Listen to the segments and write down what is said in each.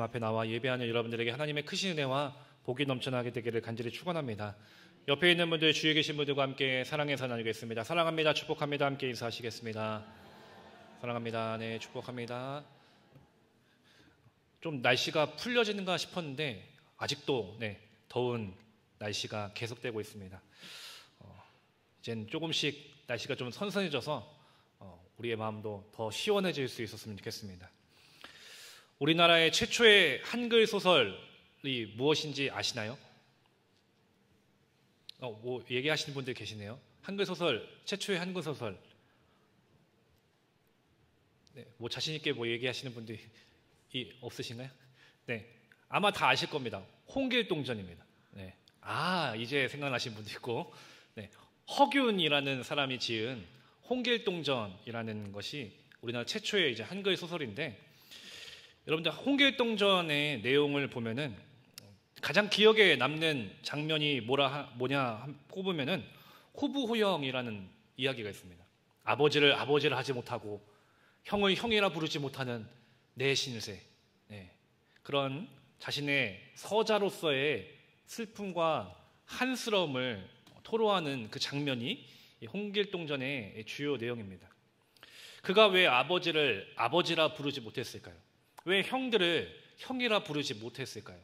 앞에 나와 예배하는 여러분들에게 하나님의 크신 은혜와 복이 넘쳐나게 되기를 간절히 축원합니다. 옆에 있는 분들, 주위에 계신 분들과 함께 사랑해서 나누겠습니다. 사랑합니다. 축복합니다. 함께 인사하시겠습니다. 사랑합니다. 네, 축복합니다. 좀 날씨가 풀려지는가 싶었는데 아직도 더운 날씨가 계속되고 있습니다. 이젠 조금씩 날씨가 좀 선선해져서 우리의 마음도 더 시원해질 수 있었으면 좋겠습니다. 우리나라의 최초의 한글 소설이 무엇인지 아시나요? 뭐 얘기하시는 분들 계시네요. 한글 소설, 최초의 한글 소설. 뭐 자신 있게 뭐 얘기하시는 분들이 없으신가요? 네, 아마 다 아실 겁니다. 홍길동전입니다. 네, 이제 생각나신 분도 있고, 허균이라는 사람이 지은 홍길동전이라는 것이 우리나라 최초의 이제 한글 소설인데. 여러분들 홍길동전의 내용을 보면은 가장 기억에 남는 장면이 뭐냐 꼽으면은 호부호영이라는 이야기가 있습니다. 아버지를 하지 못하고 형을 형이라 부르지 못하는 내 신세. 그런 자신의 서자로서의 슬픔과 한스러움을 토로하는 그 장면이 홍길동전의 주요 내용입니다. 그가 왜 아버지를 아버지라 부르지 못했을까요? 왜 형들을 형이라 부르지 못했을까요?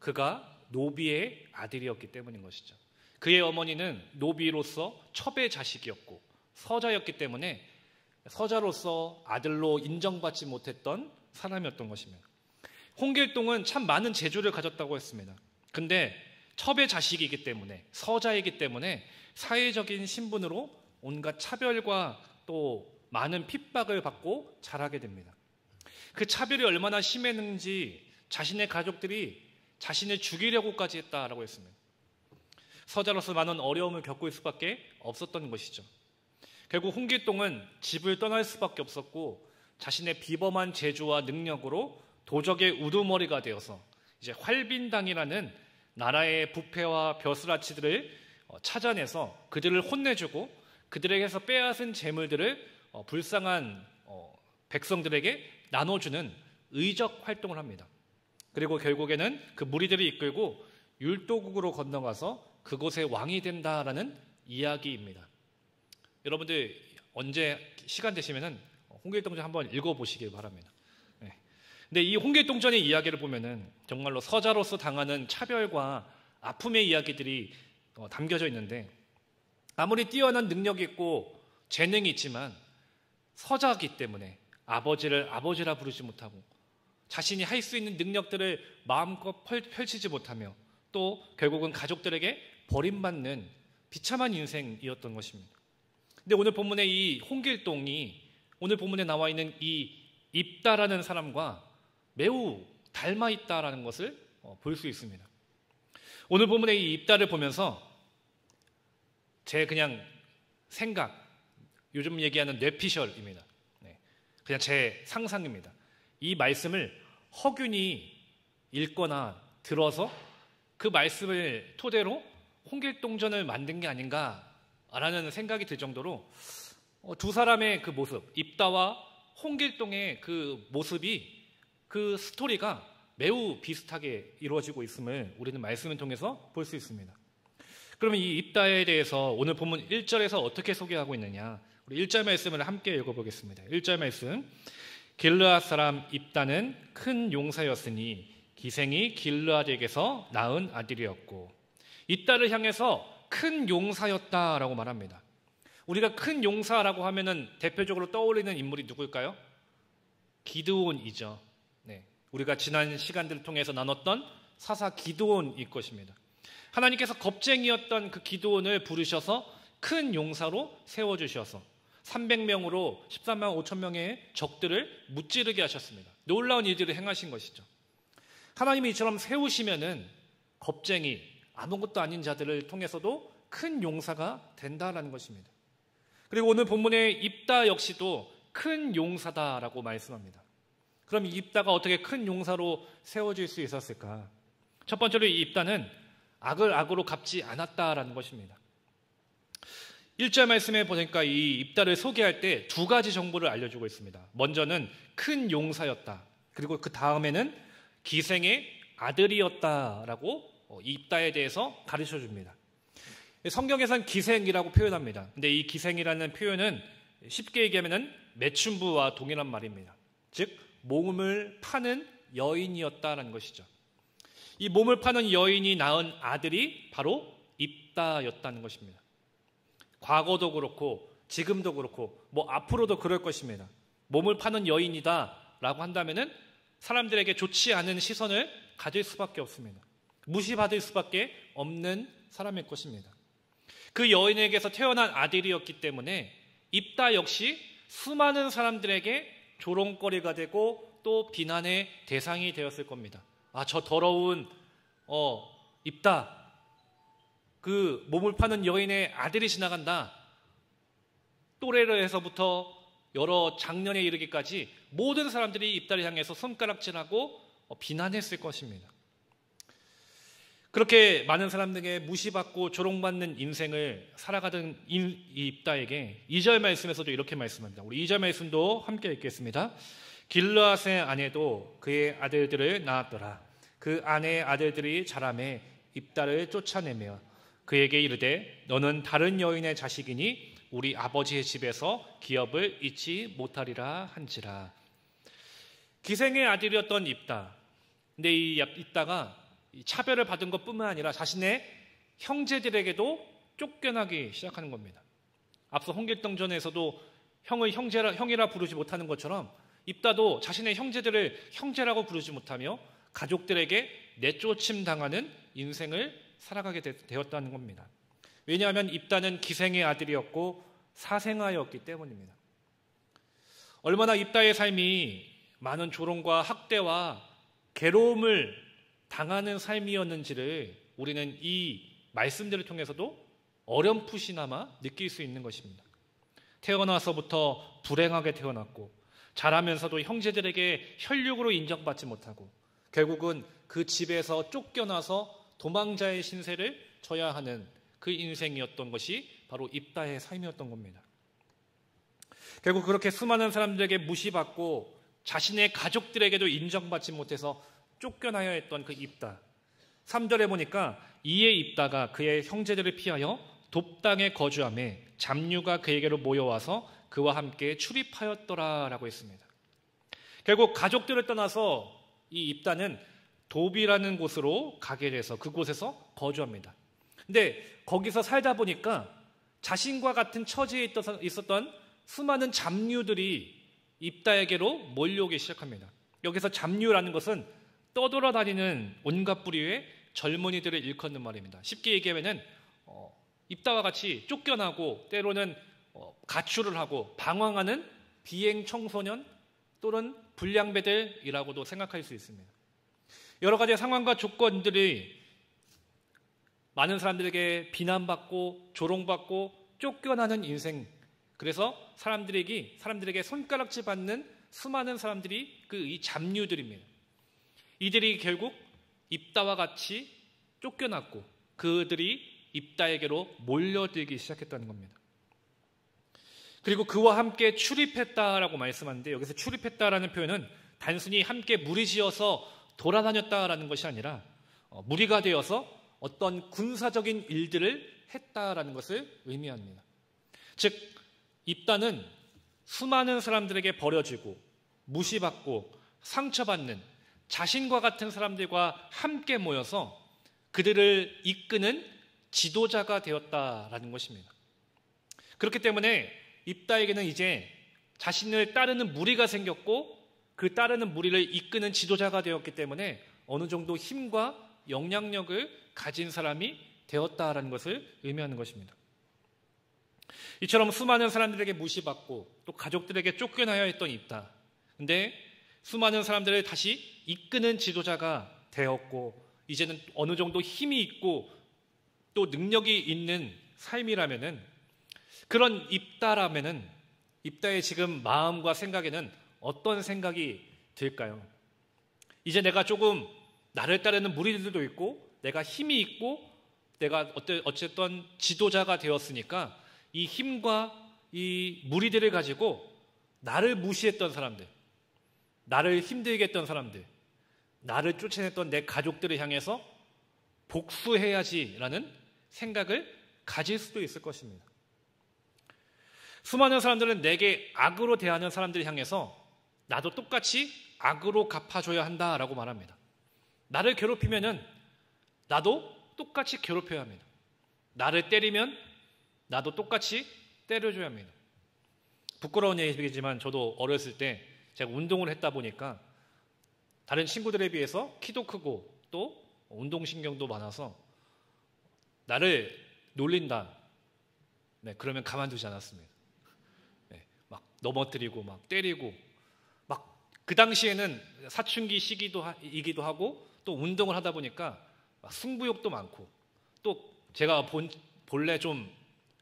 그가 노비의 아들이었기 때문인 것이죠. 그의 어머니는 노비로서 첩의 자식이었고 서자였기 때문에 서자로서 아들로 인정받지 못했던 사람이었던 것입니다. 홍길동은 참 많은 재주를 가졌다고 했습니다. 근데 첩의 자식이기 때문에, 서자이기 때문에 사회적인 신분으로 온갖 차별과 또 많은 핍박을 받고 자라게 됩니다. 그 차별이 얼마나 심했는지 자신의 가족들이 자신을 죽이려고까지 했다라고 했습니다. 서자로서 많은 어려움을 겪고 있을 수밖에 없었던 것이죠. 결국 홍길동은 집을 떠날 수밖에 없었고 자신의 비범한 재주와 능력으로 도적의 우두머리가 되어서 이제 활빈당이라는 나라의 부패와 벼슬아치들을 찾아내서 그들을 혼내주고 그들에게서 빼앗은 재물들을 불쌍한 백성들에게 나눠주는 의적 활동을 합니다. 그리고 결국에는 그 무리들을 이끌고 율도국으로 건너가서 그곳의 왕이 된다라는 이야기입니다. 여러분들 언제 시간 되시면은 홍길동전 한번 읽어보시길 바랍니다. 근데 이 홍길동전의 이야기를 보면은 정말로 서자로서 당하는 차별과 아픔의 이야기들이 담겨져 있는데, 아무리 뛰어난 능력이 있고 재능이 있지만 서자이기 때문에 아버지를 아버지라 부르지 못하고 자신이 할 수 있는 능력들을 마음껏 펼치지 못하며 또 결국은 가족들에게 버림받는 비참한 인생이었던 것입니다. 근데 오늘 본문의 이 홍길동이 오늘 본문에 나와 있는 이 입다라는 사람과 매우 닮아 있다라는 것을 볼 수 있습니다. 오늘 본문의 이 입다를 보면서 제 그냥 생각, 요즘 얘기하는 뇌피셜입니다. 그냥 제 상상입니다. 이 말씀을 허균이 읽거나 들어서 그 말씀을 토대로 홍길동전을 만든 게 아닌가라는 생각이 들 정도로 두 사람의 그 모습, 입다와 홍길동의 그 모습이, 그 스토리가 매우 비슷하게 이루어지고 있음을 우리는 말씀을 통해서 볼 수 있습니다. 그러면 이 입다에 대해서 오늘 본문 1절에서 어떻게 소개하고 있느냐, 우리 1절 말씀을 함께 읽어보겠습니다. 1절 말씀. 길르앗 사람 입다는 큰 용사였으니 기생이 길르앗에게서 낳은 아들이었고, 입다를 향해서 큰 용사였다라고 말합니다. 우리가 큰 용사라고 하면은 대표적으로 떠올리는 인물이 누굴까요? 기드온이죠. 우리가 지난 시간들을 통해서 나눴던 사사 기드온일 것입니다. 하나님께서 겁쟁이였던 그 기드온을 부르셔서 큰 용사로 세워주셔서 300명으로 13만 5천 명의 적들을 무찌르게 하셨습니다. 놀라운 일들을 행하신 것이죠. 하나님이 이처럼 세우시면은 겁쟁이, 아무것도 아닌 자들을 통해서도 큰 용사가 된다라는 것입니다. 그리고 오늘 본문의 입다 역시도 큰 용사다라고 말씀합니다. 그럼 이 입다가 어떻게 큰 용사로 세워질 수 있었을까? 첫 번째로 이 입다는 악을 악으로 갚지 않았다라는 것입니다. 1절 말씀에 보니까 이 입다를 소개할 때 두 가지 정보를 알려주고 있습니다. 먼저는 큰 용사였다. 그리고 그 다음에는 기생의 아들이었다라고 입다에 대해서 가르쳐 줍니다. 성경에서는 기생이라고 표현합니다. 근데 이 기생이라는 표현은 쉽게 얘기하면 매춘부와 동일한 말입니다. 즉 몸을 파는 여인이었다라는 것이죠. 이 몸을 파는 여인이 낳은 아들이 바로 입다였다는 것입니다. 과거도 그렇고 지금도 그렇고 앞으로도 그럴 것입니다. 몸을 파는 여인이다라고 한다면은 사람들에게 좋지 않은 시선을 가질 수밖에 없습니다. 무시받을 수밖에 없는 사람일 것입니다. 그 여인에게서 태어난 아들이었기 때문에 입다 역시 수많은 사람들에게 조롱거리가 되고 또 비난의 대상이 되었을 겁니다. 저 더러운 입다, 그 몸을 파는 여인의 아들이 지나간다. 또래를 해서부터 여러 장년에 이르기까지 모든 사람들이 입다를 향해서 손가락질하고 비난했을 것입니다. 그렇게 많은 사람들에게 무시받고 조롱받는 인생을 살아가던 이 입다에게 2절 말씀에서도 이렇게 말씀합니다. 우리 2절 말씀도 함께 읽겠습니다. 길르앗의 아내도 그의 아들들을 낳았더라. 그 아내의 아들들이 자라매 입다를 쫓아내며 그에게 이르되 너는 다른 여인의 자식이니 우리 아버지의 집에서 기업을 잊지 못하리라 한지라. 기생의 아들이었던 입다. 근데 이 입다가 차별을 받은 것뿐만 아니라 자신의 형제들에게도 쫓겨나기 시작하는 겁니다. 앞서 홍길동전에서도 형을 형이라 부르지 못하는 것처럼 입다도 자신의 형제들을 형제라고 부르지 못하며 가족들에게 내쫓임 당하는 인생을 살아가게 되었다는 겁니다. 왜냐하면 입다는 기생의 아들이었고 사생아였기 때문입니다. 얼마나 입다의 삶이 많은 조롱과 학대와 괴로움을 당하는 삶이었는지를 우리는 이 말씀들을 통해서도 어렴풋이나마 느낄 수 있는 것입니다. 태어나서부터 불행하게 태어났고 자라면서도 형제들에게 혈육으로 인정받지 못하고 결국은 그 집에서 쫓겨나서 도망자의 신세를 져야 하는 그 인생이었던 것이 바로 입다의 삶이었던 겁니다. 결국 그렇게 수많은 사람들에게 무시받고 자신의 가족들에게도 인정받지 못해서 쫓겨나야 했던 그 입다. 3절에 보니까 이에 입다가 그의 형제들을 피하여 돕당에 거주하매 잡류가 그에게로 모여와서 그와 함께 출입하였더라라고 했습니다. 결국 가족들을 떠나서 이 입다는 돕이라는 곳으로 가게 돼서 그곳에서 거주합니다. 근데 거기서 살다 보니까 자신과 같은 처지에 있었던 수많은 잡류들이 입다에게로 몰려오기 시작합니다. 여기서 잡류라는 것은 떠돌아다니는 온갖 부류의 젊은이들을 일컫는 말입니다. 쉽게 얘기하면 입다와 같이 쫓겨나고 때로는 가출을 하고 방황하는 비행 청소년 또는 불량배들이라고도 생각할 수 있습니다. 여러 가지 상황과 조건들이 많은 사람들에게 비난받고 조롱받고 쫓겨나는 인생, 그래서 사람들에게 손가락질 받는 수많은 사람들이 이 잡류들입니다. 이들이 결국 입다와 같이 쫓겨났고 그들이 입다에게로 몰려들기 시작했다는 겁니다. 그리고 그와 함께 출입했다라고 말씀하는데 여기서 출입했다라는 표현은 단순히 함께 무리지어서 돌아다녔다라는 것이 아니라 무리가 되어서 어떤 군사적인 일들을 했다라는 것을 의미합니다. 즉 입다는 수많은 사람들에게 버려지고 무시받고 상처받는 자신과 같은 사람들과 함께 모여서 그들을 이끄는 지도자가 되었다라는 것입니다. 그렇기 때문에 입다에게는 이제 자신을 따르는 무리가 생겼고 그 따르는 무리를 이끄는 지도자가 되었기 때문에 어느 정도 힘과 영향력을 가진 사람이 되었다라는 것을 의미하는 것입니다. 이처럼 수많은 사람들에게 무시받고 또 가족들에게 쫓겨나야 했던 입다. 근데 수많은 사람들을 다시 이끄는 지도자가 되었고 이제는 어느 정도 힘이 있고 또 능력이 있는 삶이라면은 그런 입다라면은 입다의 지금 마음과 생각에는 어떤 생각이 들까요? 이제 내가 조금 나를 따르는 무리들도 있고 내가 힘이 있고 내가 어쨌든 지도자가 되었으니까 이 힘과 이 무리들을 가지고 나를 무시했던 사람들, 나를 힘들게 했던 사람들, 나를 쫓아냈던 내 가족들을 향해서 복수해야지라는 생각을 가질 수도 있을 것입니다. 수많은 사람들은 내게 악으로 대하는 사람들을 향해서 나도 똑같이 악으로 갚아줘야 한다라고 말합니다. 나를 괴롭히면은 나도 똑같이 괴롭혀야 합니다. 나를 때리면 나도 똑같이 때려줘야 합니다. 부끄러운 얘기지만 저도 어렸을 때 제가 운동을 했다 보니까 다른 친구들에 비해서 키도 크고 또 운동신경도 많아서 나를 놀린다. 네, 그러면 가만두지 않았습니다. 네, 막 넘어뜨리고 막 때리고 막 그 당시에는 사춘기 시기이기도 하고 또 운동을 하다 보니까 막 승부욕도 많고 또 제가 본래 좀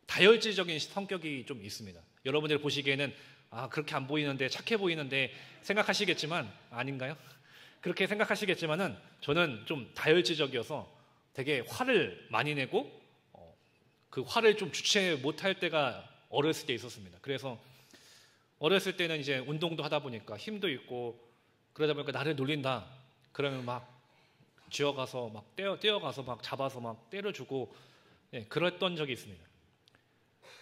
다혈질적인 성격이 좀 있습니다. 여러분들 보시기에는 그렇게 안 보이는데 착해 보이는데 생각하시겠지만 아닌가요? 그렇게 생각하시겠지만은 저는 좀 다혈질적이어서 되게 화를 많이 내고 그 화를 좀 주체 못할 때가 어렸을 때 있었습니다. 그래서 어렸을 때는 이제 운동도 하다 보니까 힘도 있고 그러다 보니까 나를 놀린다. 그러면 막 쥐어가서 막 떼어가서 막 잡아서 막 때려주고 그랬던 적이 있습니다.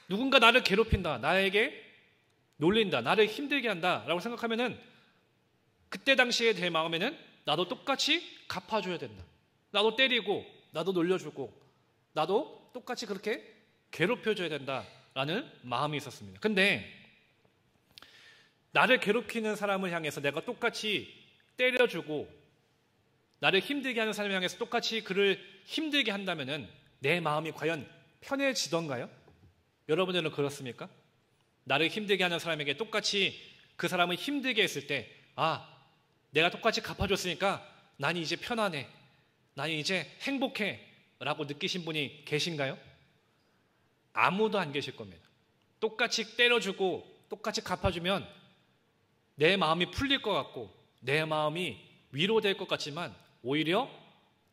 누군가 나를 괴롭힌다, 나에게 놀린다, 나를 힘들게 한다라고 생각하면은 그때 당시에 제 마음에는 나도 똑같이 갚아줘야 된다. 나도 때리고 나도 놀려주고 나도 똑같이 그렇게 괴롭혀줘야 된다라는 마음이 있었습니다. 근데 나를 괴롭히는 사람을 향해서 내가 똑같이 때려주고 나를 힘들게 하는 사람을 향해서 똑같이 그를 힘들게 한다면은 내 마음이 과연 편해지던가요? 여러분들은 그렇습니까? 나를 힘들게 하는 사람에게 똑같이 그 사람을 힘들게 했을 때 내가 똑같이 갚아줬으니까 난 이제 편안해, 난 이제 행복해 라고 느끼신 분이 계신가요? 아무도 안 계실 겁니다. 똑같이 때려주고 똑같이 갚아주면 내 마음이 풀릴 것 같고 내 마음이 위로될 것 같지만 오히려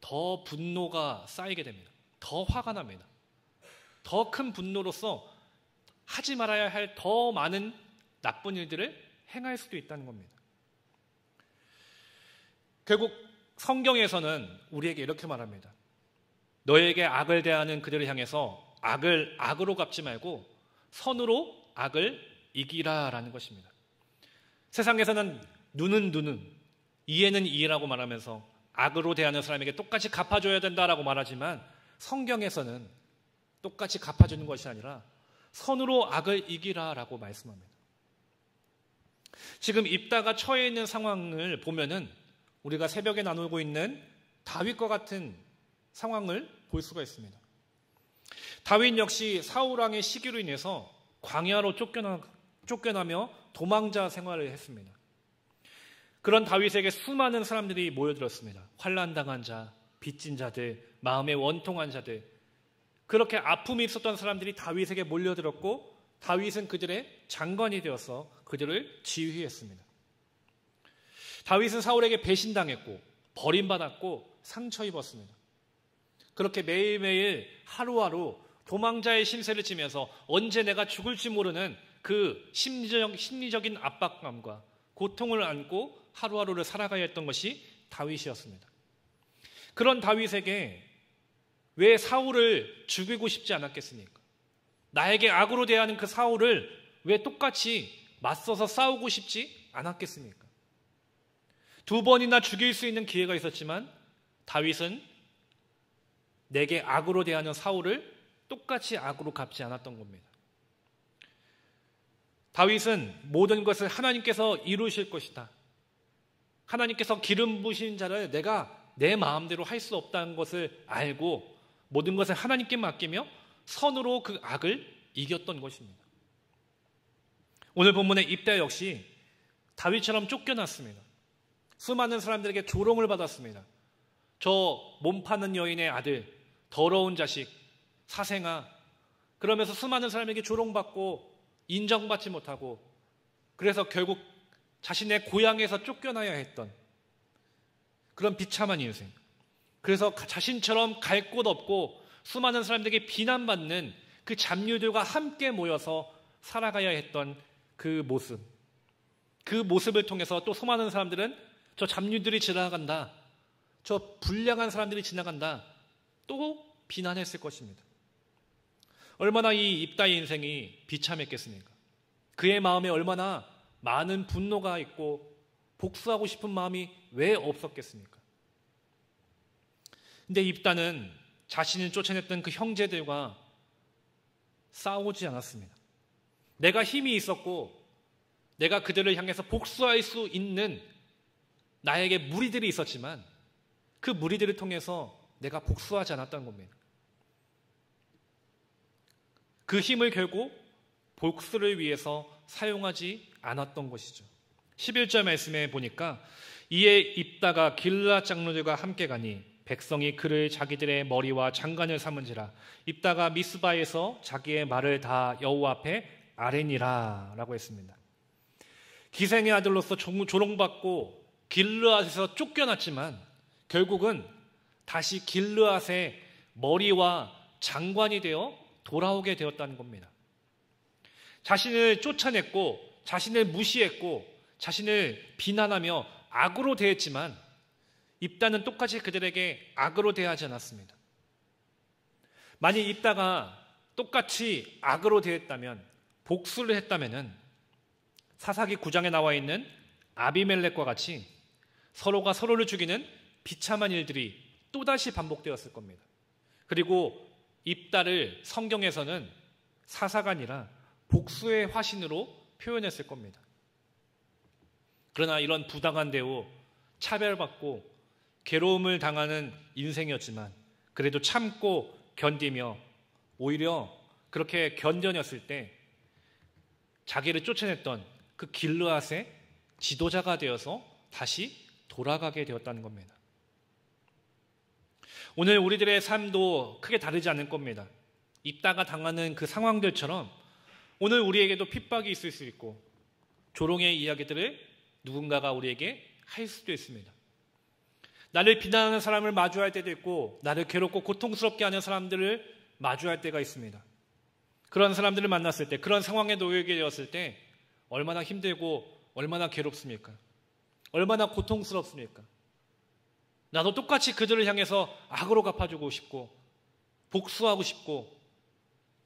더 분노가 쌓이게 됩니다. 더 화가 납니다. 더 큰 분노로서 하지 말아야 할 더 많은 나쁜 일들을 행할 수도 있다는 겁니다. 결국 성경에서는 우리에게 이렇게 말합니다. 너에게 악을 대하는 그들을 향해서 악을 악으로 갚지 말고 선으로 악을 이기라라는 것입니다. 세상에서는 눈은 눈, 이에는 이라고 말하면서 악으로 대하는 사람에게 똑같이 갚아줘야 된다라고 말하지만 성경에서는 똑같이 갚아주는 것이 아니라 선으로 악을 이기라라고 말씀합니다. 지금 입다가 처해 있는 상황을 보면은 우리가 새벽에 나누고 있는 다윗과 같은 상황을 볼 수가 있습니다. 다윗 역시 사울왕의 시기로 인해서 광야로 쫓겨나며 도망자 생활을 했습니다. 그런 다윗에게 수많은 사람들이 모여들었습니다. 환난당한 자, 빚진 자들, 마음에 원통한 자들, 그렇게 아픔이 있었던 사람들이 다윗에게 몰려들었고 다윗은 그들의 장관이 되어서 그들을 지휘했습니다. 다윗은 사울에게 배신당했고 버림받았고 상처 입었습니다. 그렇게 매일매일 하루하루 도망자의 신세를 지면서 언제 내가 죽을지 모르는 그 심리적인 압박감과 고통을 안고 하루하루를 살아가야 했던 것이 다윗이었습니다. 그런 다윗에게 왜 사울을 죽이고 싶지 않았겠습니까? 나에게 악으로 대하는 그 사울을 왜 똑같이 맞서서 싸우고 싶지 않았겠습니까? 2번이나 죽일 수 있는 기회가 있었지만 다윗은 내게 악으로 대하는 사울을 똑같이 악으로 갚지 않았던 겁니다. 다윗은 모든 것을 하나님께서 이루실 것이다. 하나님께서 기름 부으신 자를 내가 내 마음대로 할 수 없다는 것을 알고 모든 것을 하나님께 맡기며 선으로 그 악을 이겼던 것입니다. 오늘 본문의 입다 역시 다윗처럼 쫓겨났습니다. 수많은 사람들에게 조롱을 받았습니다. 저 몸 파는 여인의 아들, 더러운 자식, 사생아, 그러면서 수많은 사람에게 조롱받고 인정받지 못하고 그래서 결국 자신의 고향에서 쫓겨나야 했던 그런 비참한 인생. 그래서 자신처럼 갈 곳 없고 수많은 사람들에게 비난받는 그 잡류들과 함께 모여서 살아가야 했던 그 모습. 그 모습을 통해서 또 수많은 사람들은 저 잡류들이 지나간다, 저 불량한 사람들이 지나간다, 또 비난했을 것입니다. 얼마나 이 입다의 인생이 비참했겠습니까? 그의 마음에 얼마나 많은 분노가 있고 복수하고 싶은 마음이 왜 없었겠습니까? 근데 입다는 자신을 쫓아냈던 그 형제들과 싸우지 않았습니다. 내가 힘이 있었고 내가 그들을 향해서 복수할 수 있는 나에게 무리들이 있었지만 그 무리들을 통해서 내가 복수하지 않았다는 겁니다. 그 힘을 결국 복수를 위해서 사용하지 않았던 것이죠. 11절 말씀에 보니까 이에 입다가 길르앗 장로들과 함께 가니 백성이 그를 자기들의 머리와 장관을 삼은지라. 입다가 미스바에서 자기의 말을 다 여호와 앞에 아뢰니라 라고 했습니다. 기생의 아들로서 조롱받고 길르앗에서 쫓겨났지만 결국은 다시 길르앗의 머리와 장관이 되어 돌아오게 되었다는 겁니다. 자신을 쫓아냈고 자신을 무시했고 자신을 비난하며 악으로 대했지만 입다는 똑같이 그들에게 악으로 대하지 않았습니다. 만약 입다가 똑같이 악으로 대했다면, 복수를 했다면 사사기 9장에 나와 있는 아비멜렉과 같이 서로가 서로를 죽이는 비참한 일들이 또다시 반복되었을 겁니다. 그리고 입다를 성경에서는 사사가 아니라 복수의 화신으로 표현했을 겁니다. 그러나 이런 부당한 대우, 차별받고 괴로움을 당하는 인생이었지만 그래도 참고 견디며 오히려 그렇게 견뎌냈을 때 자기를 쫓아냈던 그 길르앗의 지도자가 되어서 다시 돌아가게 되었다는 겁니다. 오늘 우리들의 삶도 크게 다르지 않을 겁니다. 입다가 당하는 그 상황들처럼 오늘 우리에게도 핍박이 있을 수 있고 조롱의 이야기들을 누군가가 우리에게 할 수도 있습니다. 나를 비난하는 사람을 마주할 때도 있고 나를 괴롭고 고통스럽게 하는 사람들을 마주할 때가 있습니다. 그런 사람들을 만났을 때, 그런 상황에 놓이게 되었을 때 얼마나 힘들고 얼마나 괴롭습니까? 얼마나 고통스럽습니까? 나도 똑같이 그들을 향해서 악으로 갚아주고 싶고 복수하고 싶고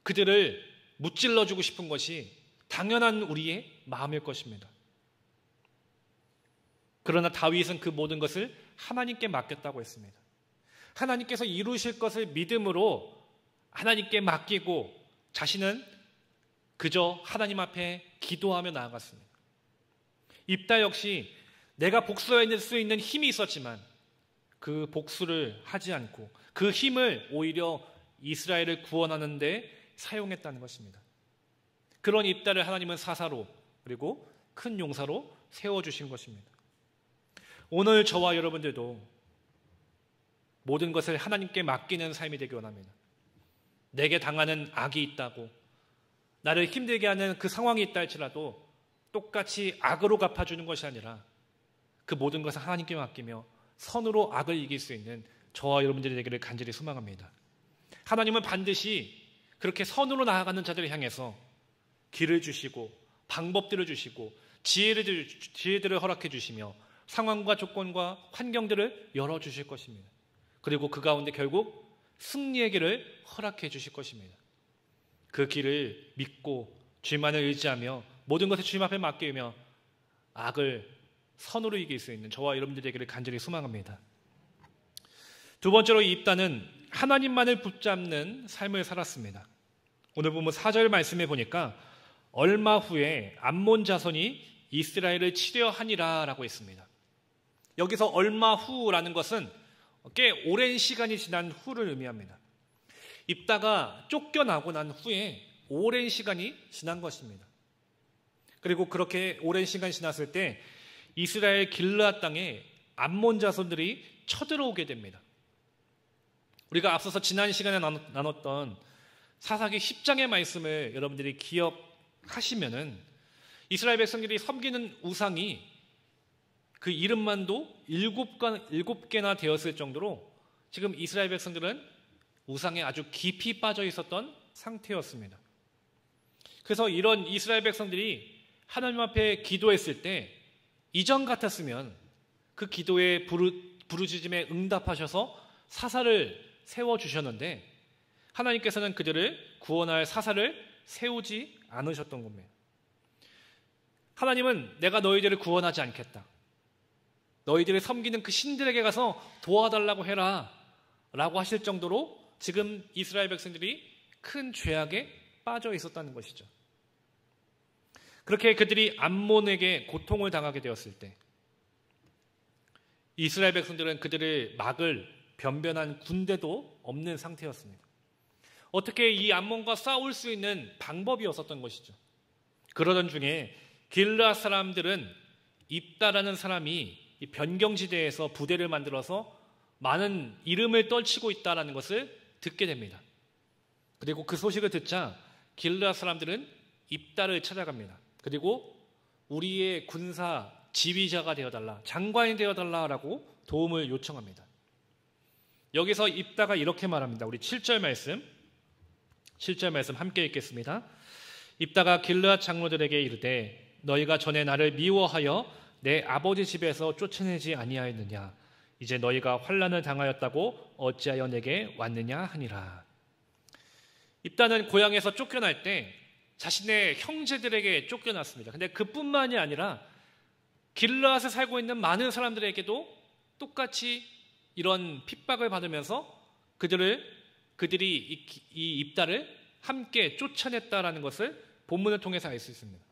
그들을 무찔러주고 싶은 것이 당연한 우리의 마음일 것입니다. 그러나 다윗은 그 모든 것을 하나님께 맡겼다고 했습니다. 하나님께서 이루실 것을 믿음으로 하나님께 맡기고 자신은 그저 하나님 앞에 기도하며 나아갔습니다. 입다 역시 내가 복수할 수 있는 힘이 있었지만 그 복수를 하지 않고 그 힘을 오히려 이스라엘을 구원하는 데 사용했다는 것입니다. 그런 입다를 하나님은 사사로 그리고 큰 용사로 세워주신 것입니다. 오늘 저와 여러분들도 모든 것을 하나님께 맡기는 삶이 되기 원합니다. 내게 당하는 악이 있다고 나를 힘들게 하는 그 상황이 있다 할지라도 똑같이 악으로 갚아주는 것이 아니라 그 모든 것을 하나님께 맡기며 선으로 악을 이길 수 있는 저와 여러분들이 되기를 간절히 소망합니다. 하나님은 반드시 그렇게 선으로 나아가는 자들을 향해서 길을 주시고 방법들을 주시고 지혜들을 허락해 주시며 상황과 조건과 환경들을 열어주실 것입니다. 그리고 그 가운데 결국 승리의 길을 허락해 주실 것입니다. 그 길을 믿고 주님만을 의지하며 모든 것을 주님 앞에 맡기며 악을 선으로 이길 수 있는 저와 여러분들 되기를 간절히 소망합니다. 두 번째로 이 입다는 하나님만을 붙잡는 삶을 살았습니다. 오늘 보면 4절 말씀에 보니까 얼마 후에 암몬 자손이 이스라엘을 치려 하니라 라고 했습니다. 여기서 얼마 후라는 것은 꽤 오랜 시간이 지난 후를 의미합니다. 입다가 쫓겨나고 난 후에 오랜 시간이 지난 것입니다. 그리고 그렇게 오랜 시간이 지났을 때 이스라엘 길르앗 땅에 암몬 자손들이 쳐들어오게 됩니다. 우리가 앞서서 지난 시간에 나눴던 사사기 10장의 말씀을 여러분들이 기억하시면은 이스라엘 백성들이 섬기는 우상이 그 이름만도 7개나 되었을 정도로 지금 이스라엘 백성들은 우상에 아주 깊이 빠져 있었던 상태였습니다. 그래서 이런 이스라엘 백성들이 하나님 앞에 기도했을 때 이전 같았으면 그 기도에 부르짖음에 응답하셔서 사사를 세워주셨는데 하나님께서는 그들을 구원할 사사를 세우지 않으셨던 겁니다. 하나님은 내가 너희들을 구원하지 않겠다. 너희들을 섬기는 그 신들에게 가서 도와달라고 해라 라고 하실 정도로 지금 이스라엘 백성들이 큰 죄악에 빠져 있었다는 것이죠. 그렇게 그들이 암몬에게 고통을 당하게 되었을 때 이스라엘 백성들은 그들을 막을 변변한 군대도 없는 상태였습니다. 어떻게 이 암몬과 싸울 수 있는 방법이 없었던 것이죠. 그러던 중에 길르앗 사람들은 입다라는 사람이 이 변경지대에서 부대를 만들어서 많은 이름을 떨치고 있다는 것을 듣게 됩니다. 그리고 그 소식을 듣자 길르앗 사람들은 입다를 찾아갑니다. 그리고 우리의 군사 지휘자가 되어달라, 장관이 되어달라라고 도움을 요청합니다. 여기서 입다가 이렇게 말합니다. 우리 7절 말씀 함께 읽겠습니다. 입다가 길르앗 장로들에게 이르되 너희가 전에 나를 미워하여 내 아버지 집에서 쫓아내지 아니하였느냐? 이제 너희가 환난을 당하였다고 어찌하여 내게 왔느냐 하니라. 입다는 고향에서 쫓겨날 때 자신의 형제들에게 쫓겨났습니다. 근데 그뿐만이 아니라 길르앗에 살고 있는 많은 사람들에게도 똑같이 이런 핍박을 받으면서 그들이 이 입다를 함께 쫓아냈다라는 것을 본문을 통해서 알 수 있습니다.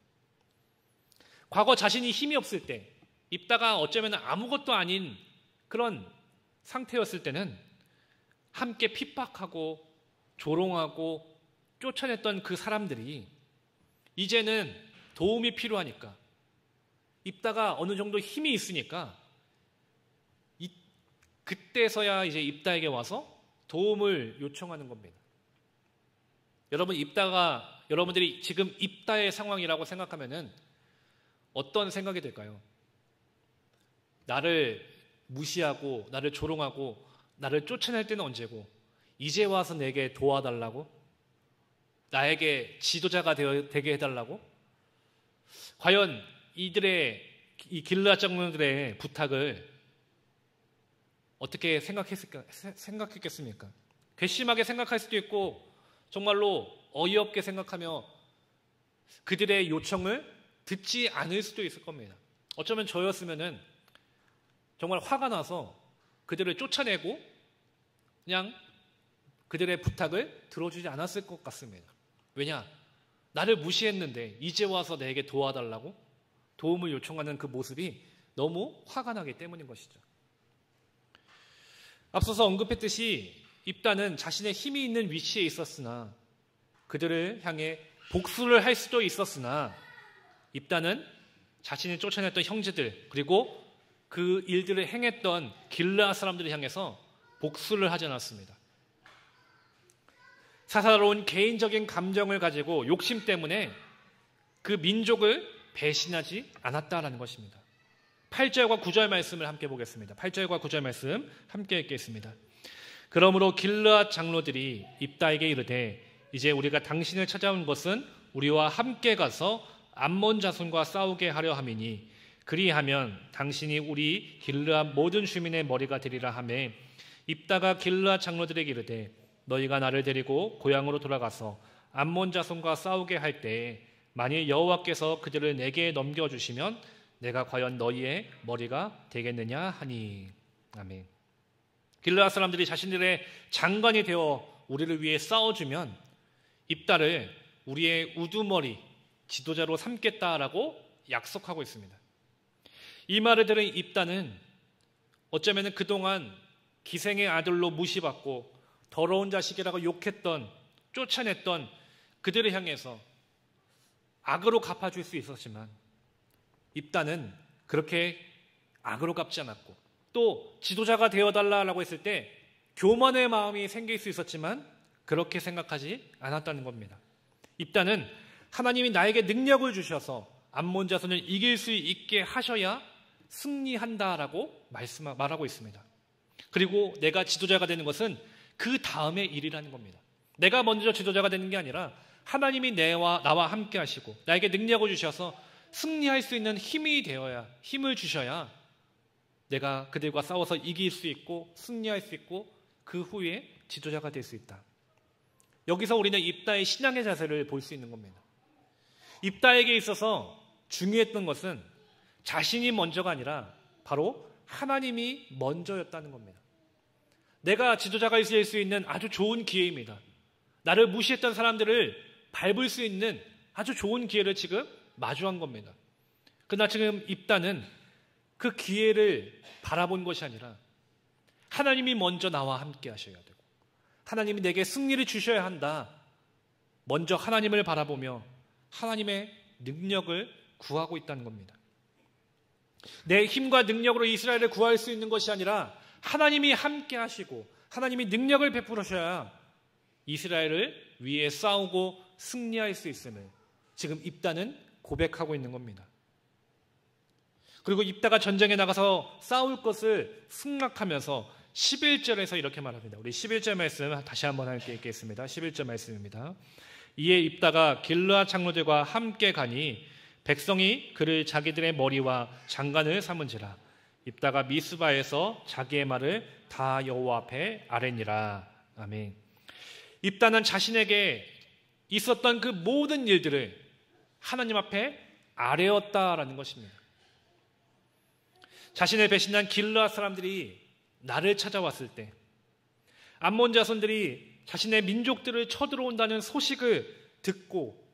과거 자신이 힘이 없을 때 입다가 어쩌면 아무것도 아닌 그런 상태였을 때는 함께 핍박하고 조롱하고 쫓아냈던 그 사람들이 이제는 도움이 필요하니까 입다가 어느 정도 힘이 있으니까 그때서야 이제 입다에게 와서 도움을 요청하는 겁니다. 여러분들이 지금 입다의 상황이라고 생각하면은 어떤 생각이 들까요? 나를 무시하고 나를 조롱하고 나를 쫓아낼 때는 언제고 이제 와서 내게 도와달라고? 나에게 지도자가 되게 해달라고? 과연 이 길르앗 장로들의 부탁을 어떻게 생각했겠습니까? 괘씸하게 생각할 수도 있고 정말로 어이없게 생각하며 그들의 요청을 듣지 않을 수도 있을 겁니다. 어쩌면 저였으면은 정말 화가 나서 그들을 쫓아내고 그냥 그들의 부탁을 들어주지 않았을 것 같습니다. 왜냐? 나를 무시했는데 이제 와서 내게 도와달라고 도움을 요청하는 그 모습이 너무 화가 나기 때문인 것이죠. 앞서서 언급했듯이 입다는 자신의 힘이 있는 위치에 있었으나 그들을 향해 복수를 할 수도 있었으나 입다는 자신이 쫓아냈던 형제들 그리고 그 일들을 행했던 길르앗 사람들을 향해서 복수를 하지 않았습니다. 사사로운 개인적인 감정을 가지고 욕심 때문에 그 민족을 배신하지 않았다라는 것입니다. 8절과 9절 말씀을 함께 보겠습니다. 8절과 9절 말씀 함께 읽겠습니다. 그러므로 길르앗 장로들이 입다에게 이르되 이제 우리가 당신을 찾아온 것은 우리와 함께 가서 암몬 자손과 싸우게 하려 함이니 그리하면 당신이 우리 길르앗 모든 주민의 머리가 되리라 하매 입다가 길르앗 장로들에게 이르되 너희가 나를 데리고 고향으로 돌아가서 암몬 자손과 싸우게 할 때에 만일 여호와께서 그들을 내게 넘겨주시면 내가 과연 너희의 머리가 되겠느냐 하니. 아멘. 길르앗 사람들이 자신들의 장관이 되어 우리를 위해 싸워주면 입다를 우리의 우두머리 지도자로 삼겠다라고 약속하고 있습니다. 이 말을 들은 입다는 어쩌면 그동안 기생의 아들로 무시받고 더러운 자식이라고 욕했던 쫓아냈던 그들을 향해서 악으로 갚아줄 수 있었지만 입다는 그렇게 악으로 갚지 않았고 또 지도자가 되어달라고 했을 때 교만의 마음이 생길 수 있었지만 그렇게 생각하지 않았다는 겁니다. 입다는 하나님이 나에게 능력을 주셔서 암몬 자손을 이길 수 있게 하셔야 승리한다라고 말하고 있습니다. 그리고 내가 지도자가 되는 것은 그 다음의 일이라는 겁니다. 내가 먼저 지도자가 되는 게 아니라 하나님이 나와 함께 하시고 나에게 능력을 주셔서 승리할 수 있는 힘을 주셔야 내가 그들과 싸워서 이길 수 있고 승리할 수 있고 그 후에 지도자가 될 수 있다. 여기서 우리는 입다의 신앙의 자세를 볼 수 있는 겁니다. 입다에게 있어서 중요했던 것은 자신이 먼저가 아니라 바로 하나님이 먼저였다는 겁니다. 내가 지도자가 될 수 있는 아주 좋은 기회입니다. 나를 무시했던 사람들을 밟을 수 있는 아주 좋은 기회를 지금 마주한 겁니다. 그러나 지금 입다는 그 기회를 바라본 것이 아니라 하나님이 먼저 나와 함께 하셔야 되고 하나님이 내게 승리를 주셔야 한다. 먼저 하나님을 바라보며 하나님의 능력을 구하고 있다는 겁니다. 내 힘과 능력으로 이스라엘을 구할 수 있는 것이 아니라 하나님이 함께 하시고 하나님이 능력을 베풀으셔야 이스라엘을 위해 싸우고 승리할 수 있음을 지금 입다는 고백하고 있는 겁니다. 그리고 입다가 전쟁에 나가서 싸울 것을 생각하면서 11절에서 이렇게 말합니다. 우리 11절 말씀 다시 한번 함께 읽겠습니다. 11절 말씀입니다. 이에 입다가 길르앗 장로들과 함께 가니 백성이 그를 자기들의 머리와 장관을 삼은지라. 입다가 미스바에서 자기의 말을 다 여호와 앞에 아뢰니라. 아멘. 입다는 자신에게 있었던 그 모든 일들을 하나님 앞에 아뢰었다라는 것입니다. 자신을 배신한 길르앗 사람들이 나를 찾아왔을 때, 암몬 자손들이 자신의 민족들을 쳐들어온다는 소식을 듣고,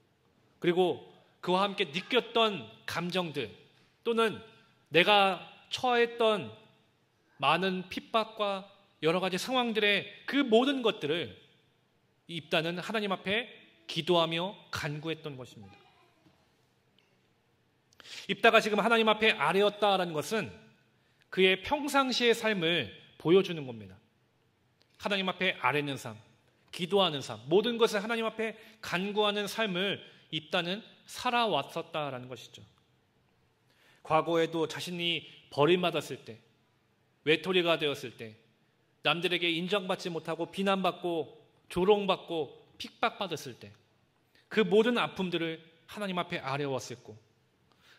그리고 그와 함께 느꼈던 감정들 또는 내가 처했던 많은 핍박과 여러 가지 상황들의 그 모든 것들을 입다는 하나님 앞에 기도하며 간구했던 것입니다. 입다가 지금 하나님 앞에 아뢰었다라는 것은 그의 평상시의 삶을 보여주는 겁니다. 하나님 앞에 아뢰는 삶, 기도하는 삶, 모든 것을 하나님 앞에 간구하는 삶을 입다는 살아왔었다라는 것이죠. 과거에도 자신이 버림받았을 때, 외톨이가 되었을 때, 남들에게 인정받지 못하고 비난받고 조롱받고 핍박받았을 때 그 모든 아픔들을 하나님 앞에 아뢰었었고,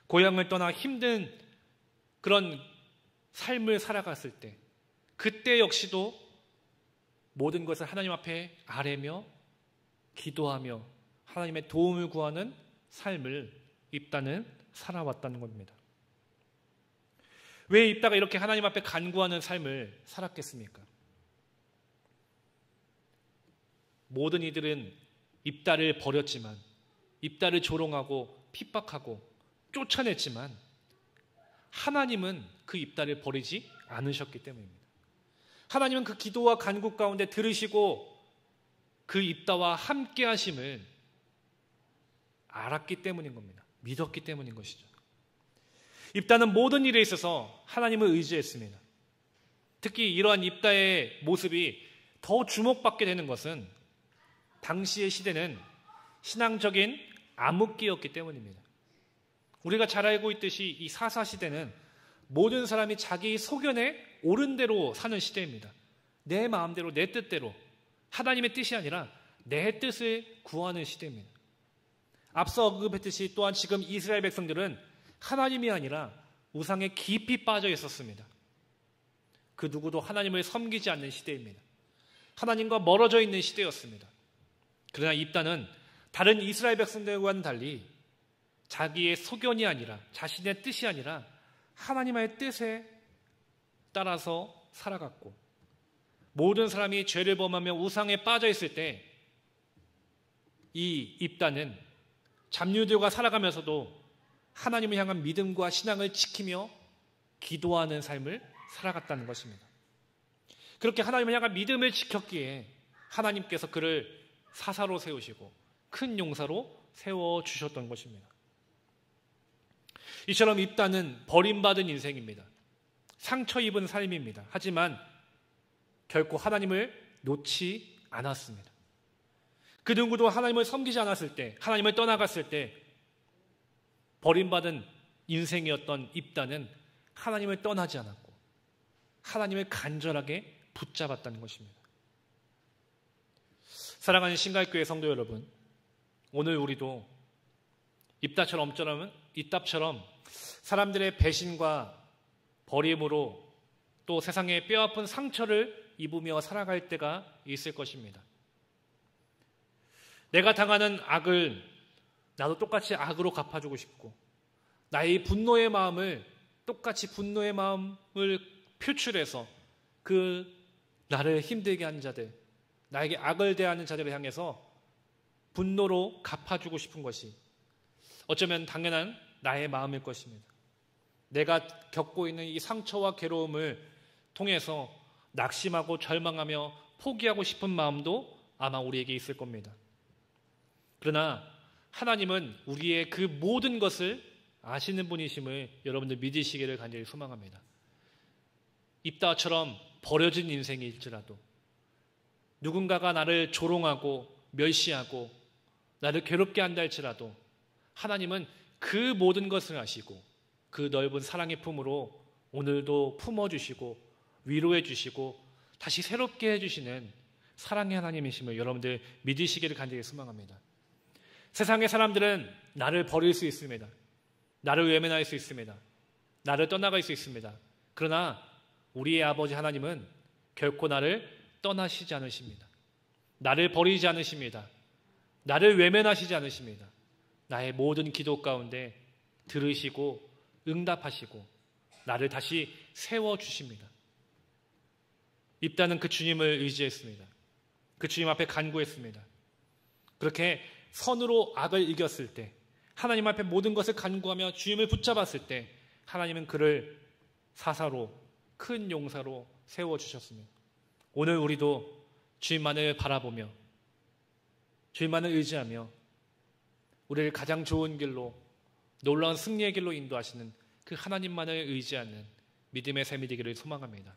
고향을 떠나 힘든 그런 삶을 살아갔을 때 그때 역시도 모든 것을 하나님 앞에 아뢰며 기도하며 하나님의 도움을 구하는 삶을 입다는 살아왔다는 겁니다. 왜 입다가 이렇게 하나님 앞에 간구하는 삶을 살았겠습니까? 모든 이들은 입다를 버렸지만, 입다를 조롱하고 핍박하고 쫓아냈지만 하나님은 그 입다를 버리지 않으셨기 때문입니다. 하나님은 그 기도와 간구 가운데 들으시고 그 입다와 함께 하심을 알았기 때문인 겁니다. 믿었기 때문인 것이죠. 입다는 모든 일에 있어서 하나님을 의지했습니다. 특히 이러한 입다의 모습이 더 주목받게 되는 것은 당시의 시대는 신앙적인 암흑기였기 때문입니다. 우리가 잘 알고 있듯이 이 사사시대는 모든 사람이 자기 소견에 옳은 대로 사는 시대입니다. 내 마음대로 내 뜻대로 하나님의 뜻이 아니라 내 뜻을 구하는 시대입니다. 앞서 언급했듯이 또한 지금 이스라엘 백성들은 하나님이 아니라 우상에 깊이 빠져 있었습니다. 그 누구도 하나님을 섬기지 않는 시대입니다. 하나님과 멀어져 있는 시대였습니다. 그러나 입다는 다른 이스라엘 백성들과는 달리 자기의 소견이 아니라 자신의 뜻이 아니라 하나님의 뜻에 따라서 살아갔고, 모든 사람이 죄를 범하며 우상에 빠져 있을 때 이 입다는 잡류들과 살아가면서도 하나님을 향한 믿음과 신앙을 지키며 기도하는 삶을 살아갔다는 것입니다. 그렇게 하나님을 향한 믿음을 지켰기에 하나님께서 그를 사사로 세우시고 큰 용사로 세워주셨던 것입니다. 이처럼 입다는 버림받은 인생입니다. 상처 입은 삶입니다. 하지만 결코 하나님을 놓지 않았습니다. 그 누구도 하나님을 섬기지 않았을 때, 하나님을 떠나갔을 때 버림받은 인생이었던 입다는 하나님을 떠나지 않았고 하나님을 간절하게 붙잡았다는 것입니다. 사랑하는 신갈교회 성도 여러분, 오늘 우리도 입다처럼 이 답처럼 사람들의 배신과 버림으로 또 세상에 뼈아픈 상처를 입으며 살아갈 때가 있을 것입니다. 내가 당하는 악을 나도 똑같이 악으로 갚아주고 싶고, 나의 분노의 마음을 똑같이 분노의 마음을 표출해서 그 나를 힘들게 하는 자들, 나에게 악을 대하는 자들을 향해서 분노로 갚아주고 싶은 것이 어쩌면 당연한 나의 마음일 것입니다. 내가 겪고 있는 이 상처와 괴로움을 통해서 낙심하고 절망하며 포기하고 싶은 마음도 아마 우리에게 있을 겁니다. 그러나 하나님은 우리의 그 모든 것을 아시는 분이심을 여러분들 믿으시기를 간절히 소망합니다. 입다처럼 버려진 인생일지라도, 누군가가 나를 조롱하고 멸시하고 나를 괴롭게 한다 할지라도 하나님은 그 모든 것을 아시고 그 넓은 사랑의 품으로 오늘도 품어주시고 위로해 주시고 다시 새롭게 해주시는 사랑의 하나님이심을 여러분들 믿으시기를 간절히 소망합니다. 세상의 사람들은 나를 버릴 수 있습니다. 나를 외면할 수 있습니다. 나를 떠나갈 수 있습니다. 그러나 우리의 아버지 하나님은 결코 나를 떠나시지 않으십니다. 나를 버리지 않으십니다. 나를 외면하시지 않으십니다. 나의 모든 기도 가운데 들으시고 응답하시고 나를 다시 세워주십니다. 입다는 그 주님을 의지했습니다. 그 주님 앞에 간구했습니다. 그렇게 선으로 악을 이겼을 때, 하나님 앞에 모든 것을 간구하며 주님을 붙잡았을 때 하나님은 그를 사사로 큰 용사로 세워주셨습니다. 오늘 우리도 주님만을 바라보며 주님만을 의지하며 우리를 가장 좋은 길로, 놀라운 승리의 길로 인도하시는 그 하나님만을 의지하는 믿음의 삶이 되기를 소망합니다.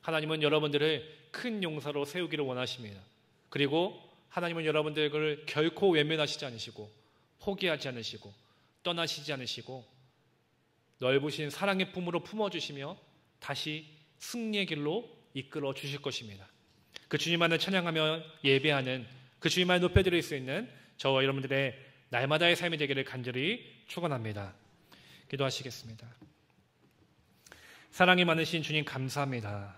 하나님은 여러분들을 큰 용사로 세우기를 원하십니다. 그리고 하나님은 여러분들을 결코 외면하시지 않으시고 포기하지 않으시고 떠나시지 않으시고 넓으신 사랑의 품으로 품어주시며 다시 승리의 길로 이끌어 주실 것입니다. 그 주님만을 찬양하며 예배하는, 그 주님만을 높여드릴 수 있는 저와 여러분들의 날마다의 삶이 되기를 간절히 축원합니다. 기도하시겠습니다. 사랑이 많으신 주님 감사합니다.